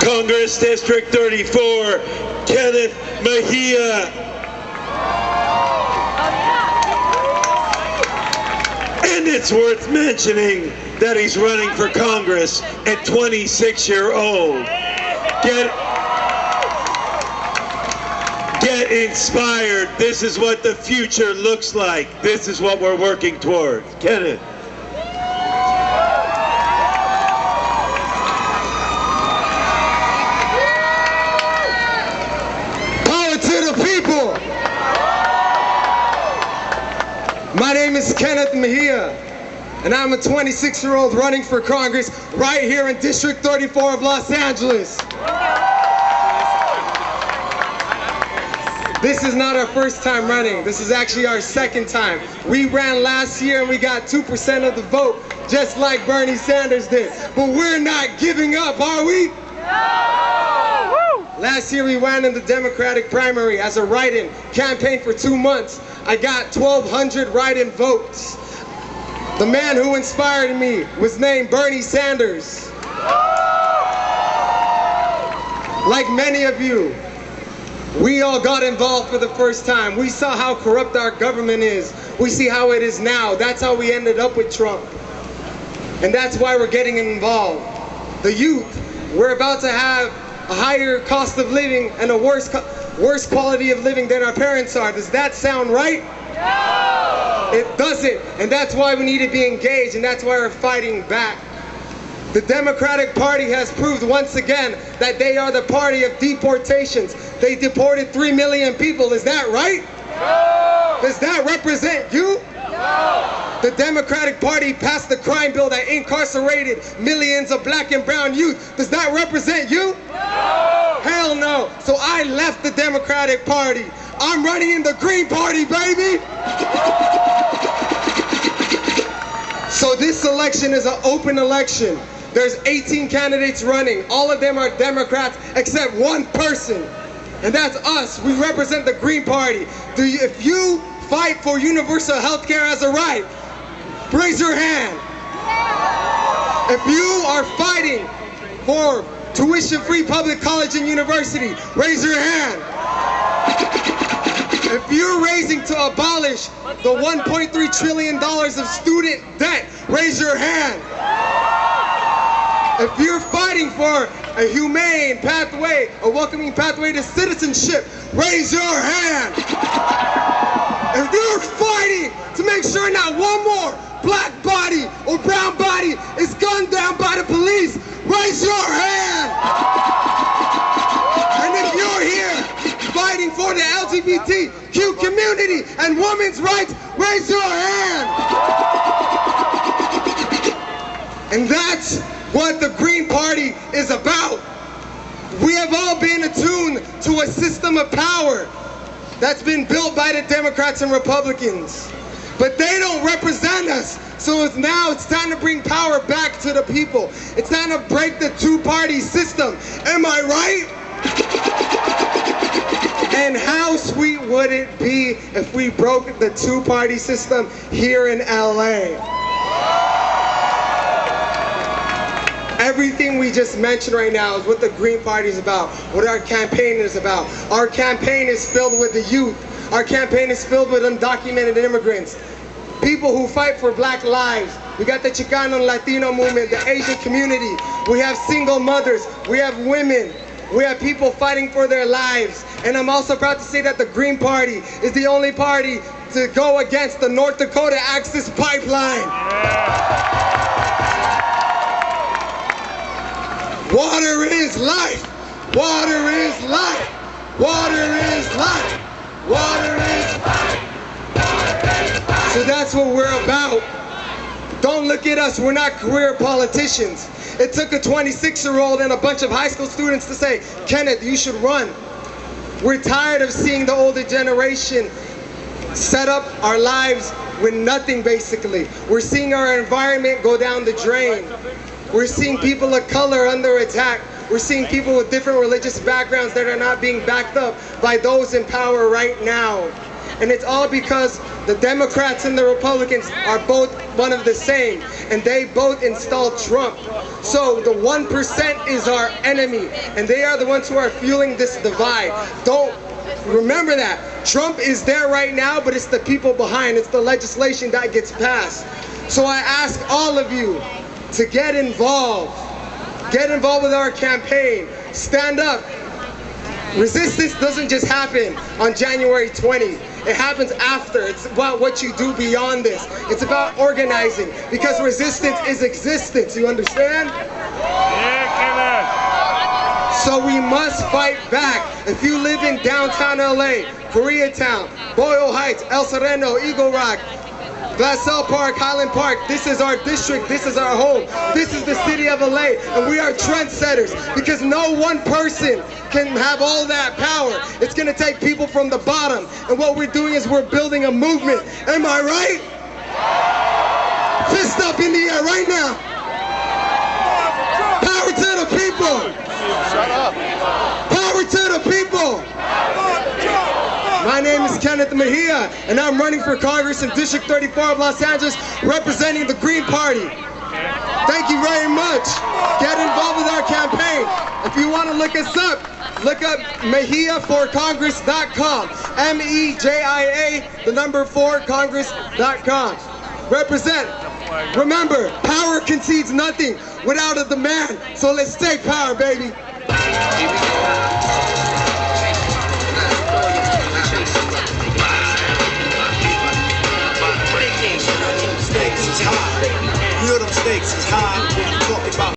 Congress District 34, Kenneth Mejia. And it's worth mentioning that he's running for Congress at 26-year-old. Get inspired. This is what the future looks like. This is what we're working towards. Kenneth. Power to the people. My name is Kenneth Mejia, and I'm a 26-year-old running for Congress right here in District 34 of Los Angeles. This is not our first time running. This is actually our second time. We ran last year and we got 2% of the vote, just like Bernie Sanders did. But we're not giving up, are we? No! Last year we ran in the Democratic primary as a write-in, campaigned for 2 months. I got 1,200 write-in votes. The man who inspired me was named Bernie Sanders. Like many of you, we all got involved for the first time. We saw how corrupt our government is. We see how it is now. That's how we ended up with Trump. And that's why we're getting involved. The youth, we're about to have a higher cost of living and a worse quality of living than our parents are. Does that sound right? No! It doesn't. And that's why we need to be engaged, and that's why we're fighting back. The Democratic Party has proved once again that they are the party of deportations. They deported 3 million people. Is that right? No! Does that represent you? No! The Democratic Party passed the crime bill that incarcerated millions of black and brown youth. Does that represent you? No! Hell no. So I left the Democratic Party. I'm running in the Green Party, baby! So this election is an open election. There's 18 candidates running. All of them are Democrats except one person. And that's us. We represent the Green Party. If you fight for universal health care as a right, raise your hand. If you are fighting for tuition-free public college and university, raise your hand. If you're raising to abolish the $1.3 trillion of student debt, raise your hand. If you're fighting for a humane pathway, a welcoming pathway to citizenship, raise your hand. If you're fighting to make sure not one more black body or brown body is gunned down by the police, raise your hand. And if you're here fighting for the LGBTQ community and women's rights, raise your hand. And that's what the Green Party is about. We have all been attuned to a system of power that's been built by the Democrats and Republicans. But they don't represent us. So now it's time to bring power back to the people. It's time to break the two-party system. Am I right? And how sweet would it be if we broke the two-party system here in LA? Everything we just mentioned right now is what the Green Party is about, what our campaign is about. Our campaign is filled with the youth. Our campaign is filled with undocumented immigrants, people who fight for black lives. We got the Chicano and Latino movement, the Asian community. We have single mothers. We have women. We have people fighting for their lives. And I'm also proud to say that the Green Party is the only party to go against the North Dakota Access Pipeline. Water is life. Water is life. Water is life. Water is life. So that's what we're about. Don't look at us. We're not career politicians. It took a 26-year-old and a bunch of high school students to say, Kenneth, you should run. We're tired of seeing the older generation set up our lives with nothing, basically. We're seeing our environment go down the drain. We're seeing people of color under attack. We're seeing people with different religious backgrounds that are not being backed up by those in power right now. And it's all because the Democrats and the Republicans are both one of the same, and they both installed Trump. So the 1% is our enemy, and they are the ones who are fueling this divide. Don't remember that. Trump is there right now, but it's the people behind. It's the legislation that gets passed. So I ask all of you to get involved. Get involved with our campaign. Stand up. Resistance doesn't just happen on January 20. It happens after. It's about what you do beyond this. It's about organizing, because resistance is existence. You understand? So we must fight back. If you live in downtown LA, Koreatown, Boyle Heights, El Sereno, Eagle Rock, Glassell Park, Highland Park, this is our district, this is our home, this is the city of LA, and we are trendsetters, because no one person can have all that power. It's gonna take people from the bottom, and what we're doing is we're building a movement. Am I right? Fist up in the air right now. Power to the people. Shut up. Power to the people. My name is Kenneth Mejia, and I'm running for Congress in District 34 of Los Angeles, representing the Green Party. Thank you very much. Get involved with our campaign. If you want to look us up, look up MejiaForCongress.com. MEJIA, the number 4, Congress.com. Represent. Remember, power concedes nothing without a demand. So let's take power, baby.